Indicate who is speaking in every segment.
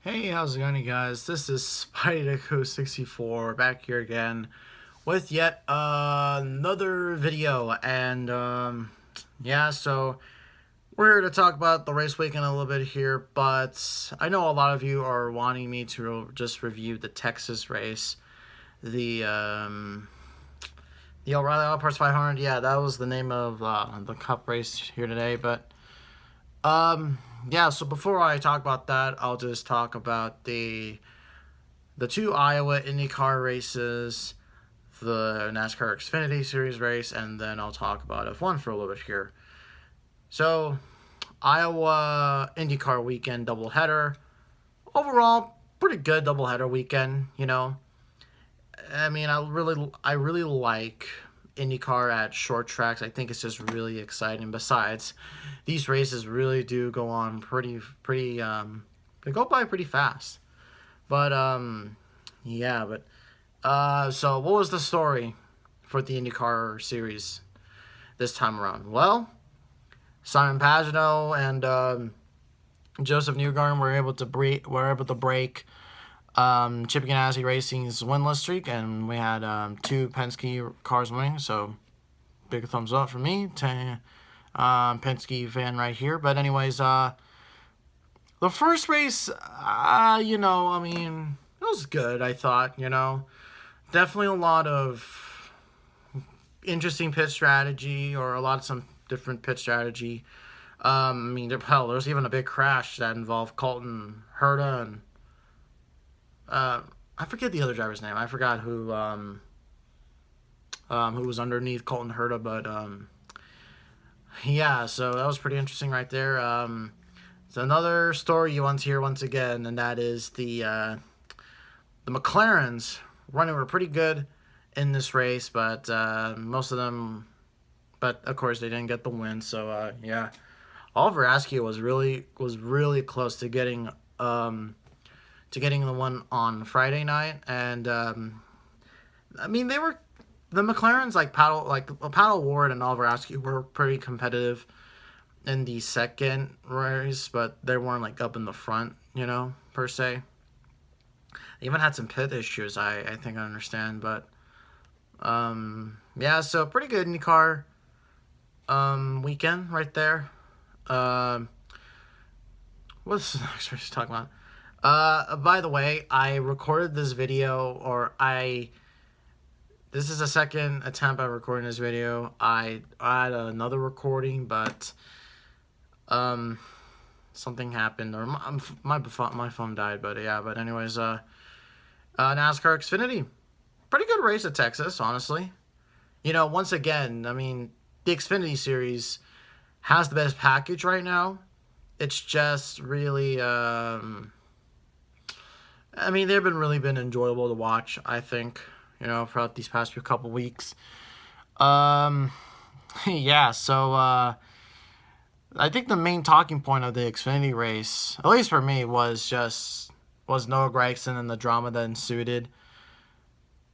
Speaker 1: Hey, how's it going, you guys? This is Spidey64 back here again with yet another video, and yeah, so we're here to talk about the race weekend a little bit here, but I know a lot of you are wanting me to just review the Texas race, the O'Reilly Auto Parts 500. Yeah, that was the name of the Cup race here today, but yeah, so before I talk about that, I'll just talk about the two Iowa IndyCar races, the NASCAR Xfinity Series race, and then I'll talk about F1 for a little bit here. So, Iowa IndyCar weekend doubleheader. Overall, pretty good doubleheader weekend, you know. I mean, I really like IndyCar at short tracks. I think it's just really exciting. Besides, these races really do go on they go by pretty fast. But yeah, but so what was the story for the IndyCar series this time around? Well, Simon Pagenaud and Joseph Newgarden were able to break Chip Ganassi Racing's winless streak, and we had two Penske cars winning, so big thumbs up for me, Penske fan right here. But anyways, the first race, you know, I mean, it was good, I thought, you know. Definitely a lot of interesting pit strategy, or some different pit strategy. I mean, hell, there was even a big crash that involved Colton Herta and I forget the other driver's name. I forgot who was underneath Colton Herta, but yeah, so that was pretty interesting right there. It's another story you want to hear once again, and that is the McLarens running were pretty good in this race, but most of them, but of course they didn't get the win. So yeah, Oliver Askew was really close to getting the one on Friday night, and I mean the McLarens Paddle Ward and Oliver Askew were pretty competitive in the second race, but they weren't like up in the front, you know, per se. They even had some pit issues, I think I understand, but yeah, so pretty good IndyCar weekend right there. What's the next race talking about? By the way, I recorded this video, this is the second attempt at recording this video. I had another recording, but, something happened, or my phone died, but yeah, but anyways, NASCAR Xfinity. Pretty good race at Texas, honestly. You know, once again, I mean, the Xfinity series has the best package right now. It's just really, I mean, they've been enjoyable to watch, I think, you know, throughout these past couple weeks. Yeah, so I think the main talking point of the Xfinity race, at least for me, was Noah Gragson and the drama that ensued.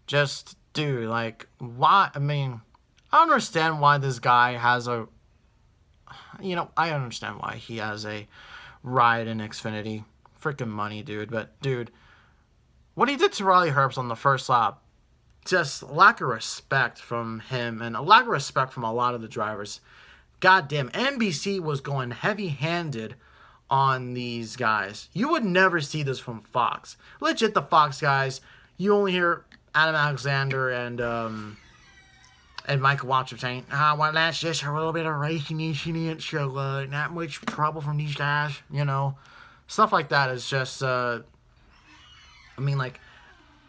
Speaker 1: Just, dude, like, why? I mean, I understand why this guy has I understand why he has a ride in Xfinity. Freaking money, dude. But, dude, what he did to Riley Herbst on the first lap, just lack of respect from him and a lack of respect from a lot of the drivers. Goddamn, NBC was going heavy-handed on these guys. You would never see this from Fox. Legit, the Fox guys, you only hear Adam Alexander and Michael Watson saying, well, that's just a little bit of racing incident, so not much trouble from these guys, you know. Stuff like that is just, I mean, like,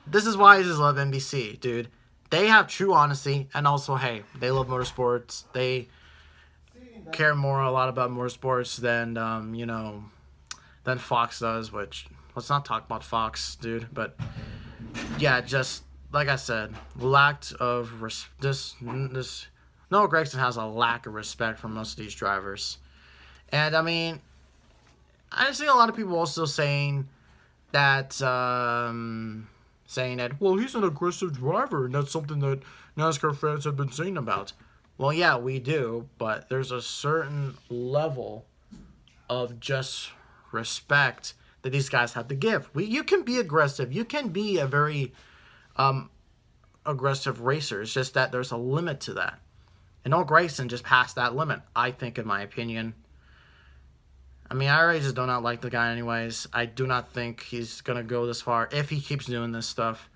Speaker 1: this is why I just love NBC, dude. They have true honesty, and also, hey, they love motorsports. They care a lot about motorsports than, you know, than Fox does, which, let's not talk about Fox, dude, but, yeah, just, like I said, Noah Gragson has a lack of respect for most of these drivers. And, I mean, I see a lot of people also saying that, well, he's an aggressive driver, and that's something that NASCAR fans have been saying about. Well, yeah, we do, but there's a certain level of just respect that these guys have to give. You can be aggressive. You can be a very aggressive racer. It's just that there's a limit to that. And Noah Gragson just passed that limit, I think, in my opinion. I mean, I already just do not like the guy anyways. I do not think he's going to go this far if he keeps doing this stuff.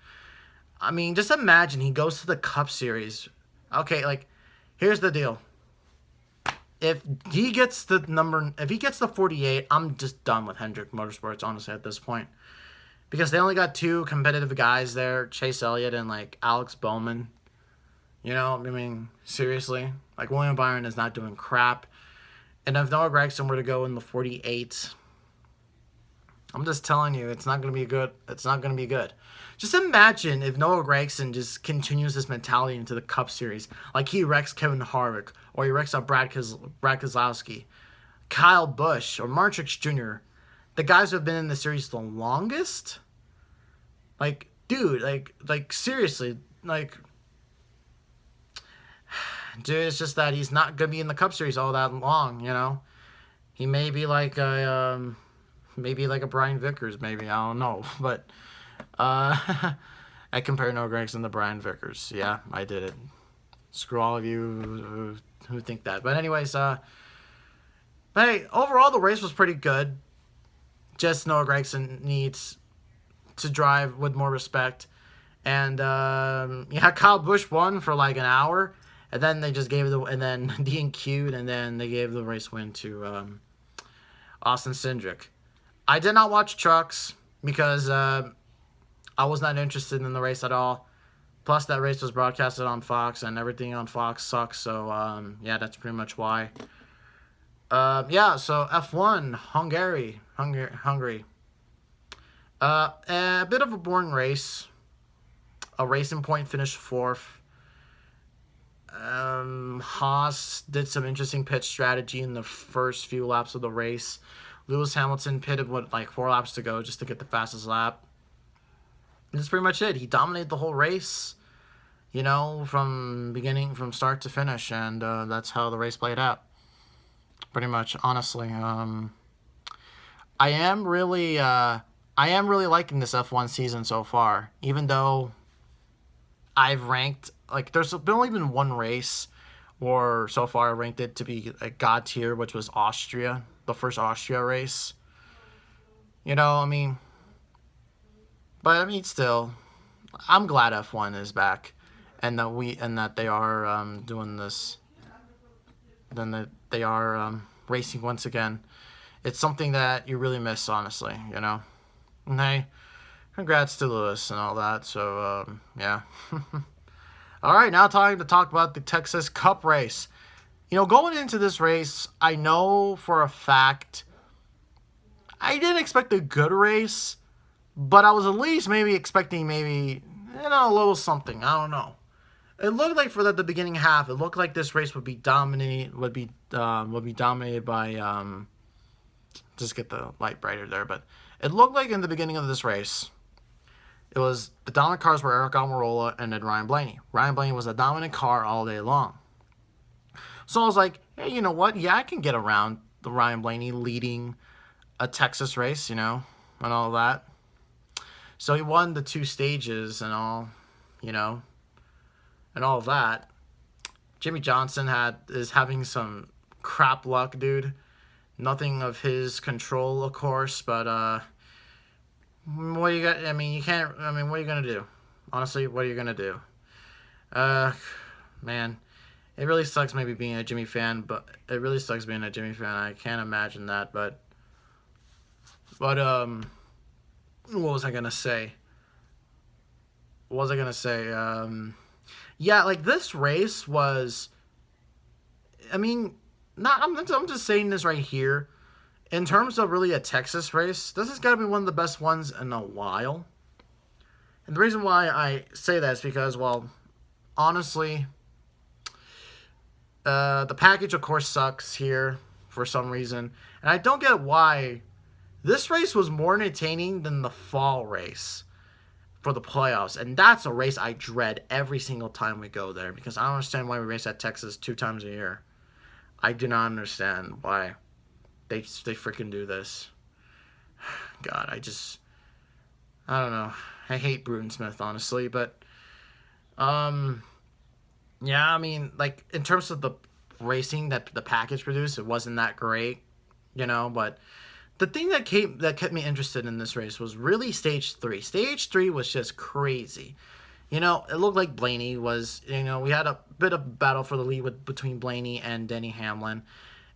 Speaker 1: I mean, just imagine he goes to the Cup Series. Okay, like, here's the deal. If he gets the 48, I'm just done with Hendrick Motorsports, honestly, at this point. Because they only got 2 competitive guys there, Chase Elliott and, like, Alex Bowman. You know, I mean, seriously. Like, William Byron is not doing crap. And if Noah Gragson were to go in the 48, I'm just telling you, it's not going to be good. It's not going to be good. Just imagine if Noah Gragson just continues this mentality into the Cup Series. Like he wrecks Kevin Harvick, or he wrecks out Brad Keselowski, Kyle Busch, or Mark Truex Jr. The guys who have been in the series the longest. Like, dude, like seriously, like, dude, it's just that he's not going to be in the Cup Series all that long, you know? He may be like a, Brian Vickers, maybe. I don't know. But, I compare Noah Gragson to Brian Vickers. Yeah, I did it. Screw all of you who think that. But anyways, hey, overall the race was pretty good. Just Noah Gragson needs to drive with more respect. And, yeah, Kyle Busch won for like an hour. And then they just gave it, and then DNQ'd, and then they gave the race win to Austin Dillon. I did not watch trucks because I was not interested in the race at all. Plus, that race was broadcasted on Fox, and everything on Fox sucks. So, yeah, that's pretty much why. Yeah, so F1, Hungary. A bit of a boring race. A Racing Point finished 4th. Haas did some interesting pit strategy in the first few laps of the race. Lewis Hamilton pitted with like 4 laps to go just to get the fastest lap. And that's pretty much it. He dominated the whole race, you know, from start to finish, and that's how the race played out. Pretty much, honestly. I am really liking this F1 season so far, even though I've ranked, like, there's only been one race where so far I ranked it to be a God tier, which was Austria, the first Austria race. You know, I mean, but I mean, still, I'm glad F1 is back, and that they are doing this. Then that they are racing once again. It's something that you really miss, honestly. You know, and hey, congrats to Lewis and all that. So yeah. All right, now time to talk about the Texas Cup race. You know, going into this race, I know for a fact I didn't expect a good race, but I was at least maybe expecting a little something. I don't know. It looked like for the beginning half, it looked like this race would be dominated by just get the light brighter there, but it looked like in the beginning of this race, it was the dominant cars were Eric Almirola and then Ryan Blaney. Ryan Blaney was a dominant car all day long. So I was like, hey, you know what? Yeah, I can get around the Ryan Blaney leading a Texas race, you know, and all that. So he won the 2 stages and all, you know, and all of that. Jimmy Johnson is having some crap luck, dude. Nothing of his control, of course, but what you got? I mean, you can't. I mean, what are you gonna do? Honestly, what are you gonna do? Man, it really sucks maybe being a Jimmy fan, but it really sucks being a Jimmy fan. I can't imagine that, but what was I gonna say? Yeah, like this race was. I mean, I'm just saying this right here. In terms of really a Texas race, this has got to be one of the best ones in a while. And the reason why I say that is because, well, honestly, the package, of course, sucks here for some reason. And I don't get why this race was more entertaining than the fall race for the playoffs. And that's a race I dread every single time we go there, because I don't understand why we race at Texas 2 times a year. I do not understand why they freaking do this. God, I don't know. I hate Bruton Smith, honestly, but yeah, I mean, like, in terms of the racing that the package produced, it wasn't that great, but the thing that kept me interested in this race was really stage 3. Stage 3 was just crazy. It looked like Blaney was, we had a bit of battle for the lead between Blaney and Denny Hamlin.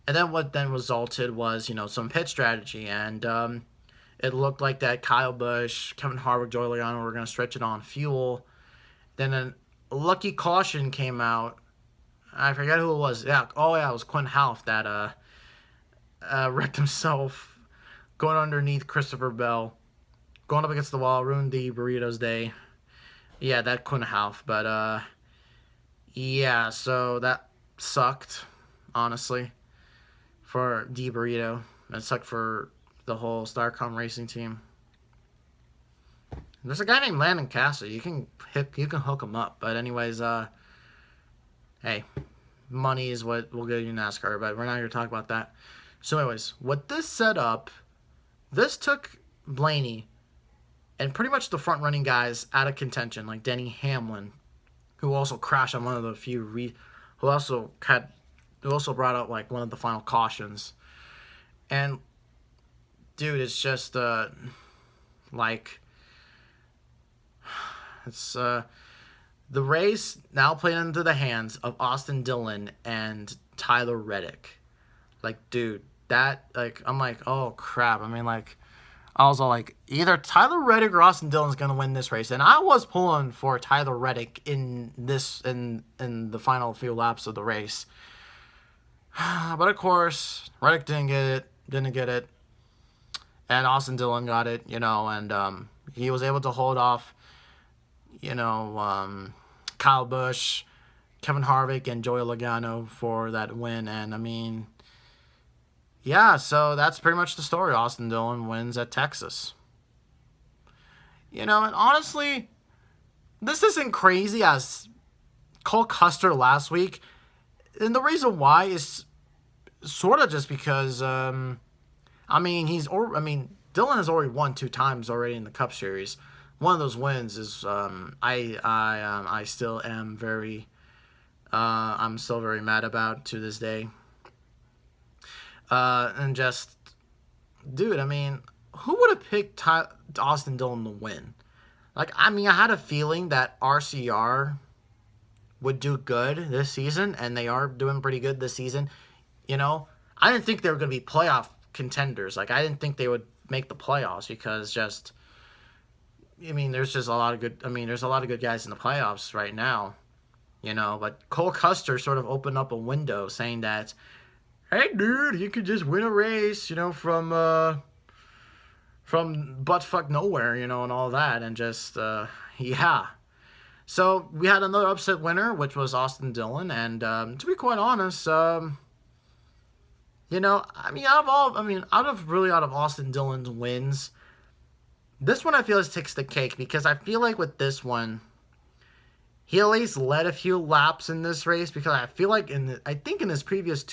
Speaker 1: And then what then resulted was, some pit strategy. And it looked like that Kyle Busch, Kevin Harvick, Joey Logano were going to stretch it on fuel. Then a lucky caution came out. I forget who it was. Yeah, it was Quinn Half that wrecked himself going underneath Christopher Bell, going up against the wall, ruined the Burritos day. Yeah, that couldn't help, but yeah, so that sucked, honestly, for D Burrito. It sucked for the whole Starcom racing team. There's a guy named Landon Castle. You can hook him up, but anyways, hey, money is what will get you NASCAR, but we're not here to talk about that. So anyways, what this set up, this took Blaney and pretty much the front-running guys out of contention, like Denny Hamlin, who also crashed on one of the few, who also brought out like one of the final cautions. And dude, it's just like it's the race now played into the hands of Austin Dillon and Tyler Reddick. Like, dude, that I'm like, oh crap. I mean, like, I was all like, either Tyler Reddick or Austin Dillon's gonna win this race, and I was pulling for Tyler Reddick in the final few laps of the race. But of course, Reddick didn't get it, and Austin Dillon got it, and he was able to hold off, Kyle Busch, Kevin Harvick, and Joey Logano for that win, and I mean. Yeah, so that's pretty much the story. Austin Dillon wins at Texas. And honestly, this isn't crazy as Cole Custer last week. And the reason why is sort of just because, Dillon has already won 2 times already in the Cup Series. One of those wins is, I still am I'm still very mad about to this day. And just, dude, I mean, who would have picked Austin Dillon to win? Like, I mean, I had a feeling that RCR would do good this season, and they are doing pretty good this season. I didn't think they were going to be playoff contenders. Like, I didn't think they would make the playoffs because there's a lot of good guys in the playoffs right now, but Cole Custer sort of opened up a window saying that, hey, dude, you could just win a race, from buttfuck nowhere, and all that, and just, yeah. So we had another upset winner, which was Austin Dillon, and to be quite honest, out of Austin Dillon's wins, this one I feel takes the cake, because I feel like with this one, he at least led a few laps in this race, because I feel like in his previous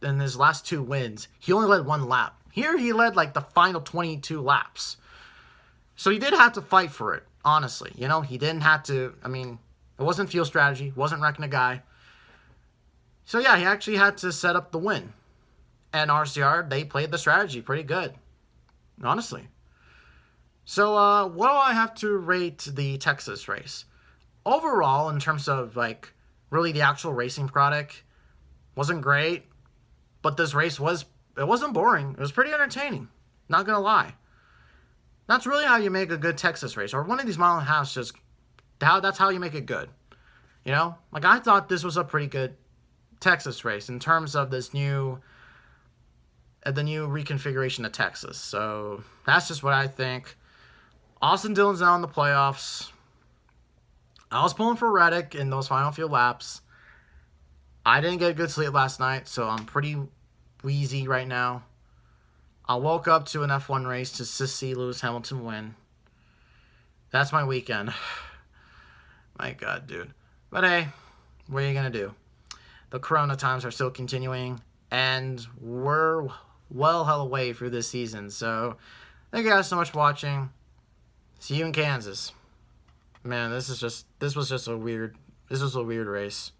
Speaker 1: in his last 2 wins, he only led 1 lap. Here he led like the final 22 laps. So he did have to fight for it, honestly. He didn't have to, it wasn't field strategy, wasn't wrecking a guy. So yeah, he actually had to set up the win. And RCR, they played the strategy pretty good, honestly. So what do I have to rate the Texas race? Overall, in terms of really the actual racing product, wasn't great, but this race wasn't boring. It was pretty entertaining, not gonna lie. That's really how you make a good Texas race, or one of these mile and a halves. That's how you make it good. I thought this was a pretty good Texas race in terms of the new reconfiguration of Texas. So that's just what I think. Austin Dillon's now in the playoffs. I was pulling for Reddick in those final few laps. I didn't get a good sleep last night, so I'm pretty wheezy right now. I woke up to an F1 race to see Lewis Hamilton win. That's my weekend. My God, dude. But hey, what are you going to do? The corona times are still continuing. and we're well hell away through this season. So thank you guys so much for watching. See you in Kansas. Man, this was just a weird race.